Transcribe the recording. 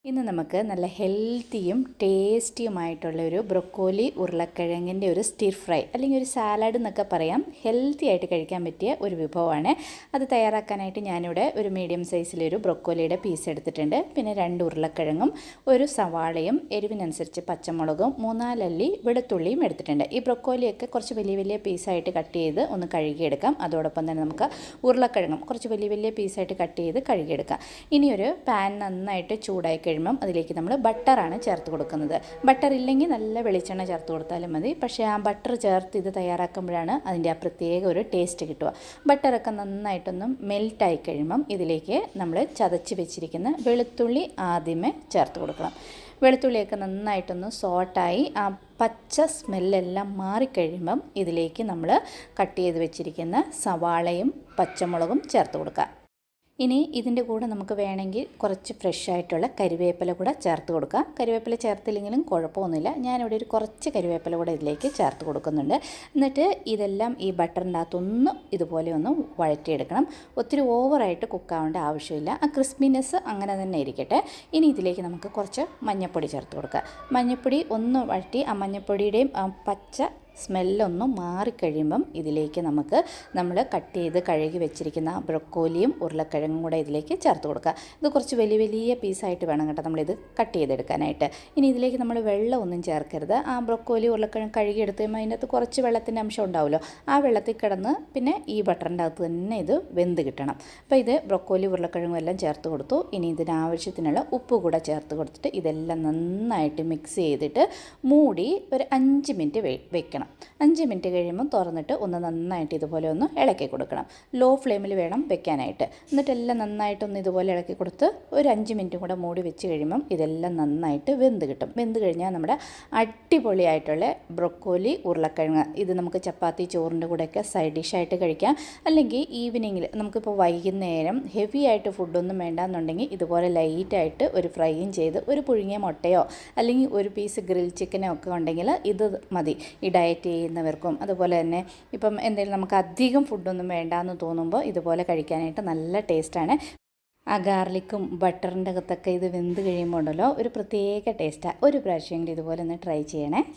ഇന്ന് നമുക്ക് നല്ല ഹെൽത്തിയും ടേസ്റ്റിയുമായിട്ടുള്ള ഒരു ബ്രൊക്കോലി ഉരുളക്കിഴങ്ങിൻ്റെ ഒരു സ്റ്റിർ ഫ്രൈ അല്ലെങ്കിൽ ഒരു സാലഡ് എന്നൊക്കെ പറയാം. ഹെൽത്തി ആയിട്ട് കഴിക്കാൻ പറ്റിയ ഒരു വിഭവമാണ്. അത് തയ്യാറാക്കാനായിട്ട് ഞാനിവിടെ ഒരു മീഡിയം സൈസിലൊരു ബ്രൊക്കോലിയുടെ പീസ് എടുത്തിട്ടുണ്ട്. പിന്നെ 2 ഉരുളക്കിഴങ്ങും ഒരു സവാളയും എരിവിനനുസരിച്ച് പച്ചമുളകും 3-4 അല്ലി വെളുത്തുള്ളിയും എടുത്തിട്ടുണ്ട്. ഈ ബ്രൊക്കോലിയൊക്കെ കുറച്ച് വലിയ വലിയ പീസായിട്ട് കട്ട് ചെയ്ത് ഒന്ന് കഴുകിയെടുക്കാം. അതോടൊപ്പം തന്നെ നമുക്ക് ഉരുളക്കിഴങ്ങും കുറച്ച് വലിയ വലിയ പീസായിട്ട് കട്ട് ചെയ്ത് കഴുകിയെടുക്കാം. ഇനിയൊരു പാൻ നന്നായിട്ട് ചൂടായി കഴിയുമ്പം അതിലേക്ക് നമ്മൾ ബട്ടറാണ് ചേർത്ത് കൊടുക്കുന്നത്. ബട്ടർ ഇല്ലെങ്കിൽ നല്ല വെളിച്ചെണ്ണ ചേർത്ത് കൊടുത്താലും മതി. പക്ഷേ ആ ബട്ടർ ചേർത്ത് ഇത് തയ്യാറാക്കുമ്പോഴാണ് അതിൻ്റെ ആ പ്രത്യേക ഒരു ടേസ്റ്റ് കിട്ടുക. ബട്ടറൊക്കെ നന്നായിട്ടൊന്ന് മെൽറ്റായി കഴിയുമ്പം ഇതിലേക്ക് നമ്മൾ ചതച്ച് വെച്ചിരിക്കുന്ന വെളുത്തുള്ളി ആദ്യമേ ചേർത്ത് കൊടുക്കണം. വെളുത്തുള്ളിയൊക്കെ നന്നായിട്ടൊന്ന് സോട്ടായി ആ പച്ച സ്മെല്ലെല്ലാം മാറിക്കഴിയുമ്പം ഇതിലേക്ക് നമ്മൾ കട്ട് ചെയ്ത് വെച്ചിരിക്കുന്ന സവാളയും പച്ചമുളകും ചേർത്ത് കൊടുക്കുക. ഇനി ഇതിൻ്റെ കൂടെ നമുക്ക് വേണമെങ്കിൽ കുറച്ച് ഫ്രഷ് ആയിട്ടുള്ള കരിവേപ്പില കൂടെ ചേർത്ത് കൊടുക്കാം. കരിവേപ്പില ചേർത്തില്ലെങ്കിലും കുഴപ്പമൊന്നുമില്ല. ഞാനിവിടെ ഒരു കുറച്ച് കരിവേപ്പില കൂടെ ഇതിലേക്ക് ചേർത്ത് കൊടുക്കുന്നുണ്ട്. എന്നിട്ട് ഇതെല്ലാം ഈ ബട്ടറിൻ്റെ അകത്തൊന്ന് ഇതുപോലെ ഒന്ന് വഴറ്റിയെടുക്കണം. ഒത്തിരി ഓവറായിട്ട് കുക്കാവേണ്ട ആവശ്യമില്ല. ആ ക്രിസ്പിനെസ് അങ്ങനെ തന്നെ ഇരിക്കട്ടെ. ഇനി ഇതിലേക്ക് നമുക്ക് കുറച്ച് മഞ്ഞൾപ്പൊടി ചേർത്ത് കൊടുക്കാം. മഞ്ഞൾപ്പൊടി ഒന്ന് വഴറ്റി ആ മഞ്ഞൾപ്പൊടിയുടെയും പച്ച സ്മെല്ലൊന്ന് മാറിക്കഴിയുമ്പം ഇതിലേക്ക് നമ്മൾ കട്ട് ചെയ്ത് കഴുകി വെച്ചിരിക്കുന്ന ബ്രൊക്കോലിയും ഉരുളക്കിഴങ്ങും കൂടെ ഇതിലേക്ക് ചേർത്ത് കൊടുക്കുക. ഇത് കുറച്ച് വലിയ വലിയ പീസായിട്ട് വേണം കേട്ടോ നമ്മളിത് കട്ട് ചെയ്തെടുക്കാനായിട്ട്. ഇനി ഇതിലേക്ക് നമ്മൾ വെള്ളമൊന്നും ചേർക്കരുത്. ആ ബ്രൊക്കോലി ഉരുളക്കിഴങ്ങ് കഴുകിയെടുത്ത് കഴിയുമ്പോൾ അതിൻ്റെ അകത്ത് കുറച്ച് വെള്ളത്തിൻ്റെ അംശം ഉണ്ടാവുമല്ലോ. ആ വെള്ളത്തിൽ കിടന്ന് പിന്നെ ഈ ബട്ടറിൻ്റെ അകത്ത് തന്നെ ഇത് വെന്ത് കിട്ടണം. അപ്പോൾ ഇത് ബ്രൊക്കോലി ഉരുളക്കിഴങ്ങും എല്ലാം ചേർത്ത് കൊടുത്തു. ഇനി ഇതിനാവശ്യത്തിനുള്ള ഉപ്പ് കൂടെ ചേർത്ത് കൊടുത്തിട്ട് ഇതെല്ലാം നന്നായിട്ട് മിക്സ് ചെയ്തിട്ട് മൂടി ഒരു 5 മിനിറ്റ് വെക്കണം. 5 മിനിറ്റ് കഴിയുമ്പോൾ തുറന്നിട്ട് ഒന്ന് നന്നായിട്ട് ഇതുപോലെ ഒന്ന് ഇളക്കി കൊടുക്കണം. ലോ ഫ്ലെയിമിൽ വേണം വെക്കാനായിട്ട്. എന്നിട്ടെല്ലാം നന്നായിട്ടൊന്ന് ഇതുപോലെ ഇളക്കി കൊടുത്ത് ഒരു 5 മിനിറ്റും കൂടെ മൂടി വെച്ച് കഴിയുമ്പം ഇതെല്ലാം നന്നായിട്ട് വെന്ത് കിട്ടും. വെന്ത് കഴിഞ്ഞാൽ നമ്മുടെ അടിപൊളിയായിട്ടുള്ള ബ്രൊക്കോലി ഉരുളക്കിഴങ്ങ് ഇത് നമുക്ക് ചപ്പാത്തി ചോറിൻ്റെ കൂടെയൊക്കെ സൈഡ് ഡിഷായിട്ട് കഴിക്കാം. അല്ലെങ്കിൽ ഈവനിങ്ങിൽ നമുക്കിപ്പോൾ വൈകുന്നേരം ഹെവി ആയിട്ട് ഫുഡൊന്നും വേണ്ടാന്നുണ്ടെങ്കിൽ ഇതുപോലെ ലൈറ്റായിട്ട് ഒരു ഫ്രൈയും ചെയ്ത് ഒരു പുഴുങ്ങിയ മുട്ടയോ അല്ലെങ്കിൽ ഒരു പീസ് ഗ്രിൽ ചിക്കനോ ഒക്കെ ഉണ്ടെങ്കിൽ ഇത് മതി. ഈ ഡയറ്റ് ചെയ്യുന്നവർക്കും അതുപോലെ തന്നെ ഇപ്പം എന്തെങ്കിലും നമുക്ക് അധികം ഫുഡൊന്നും വേണ്ടാന്ന് തോന്നുമ്പോൾ ഇതുപോലെ കഴിക്കാനായിട്ട് നല്ല ടേസ്റ്റാണ്. ആ ഗാർലിക്കും ബട്ടറിൻ്റെ അകത്തൊക്കെ ഇത് വെന്ത് കഴിയുമ്പോൾ ഉണ്ടല്ലോ ഒരു പ്രത്യേക ടേസ്റ്റാണ്. ഒരു പ്രാവശ്യമെങ്കിലും ഇതുപോലെ ഒന്ന് ട്രൈ ചെയ്യണേ.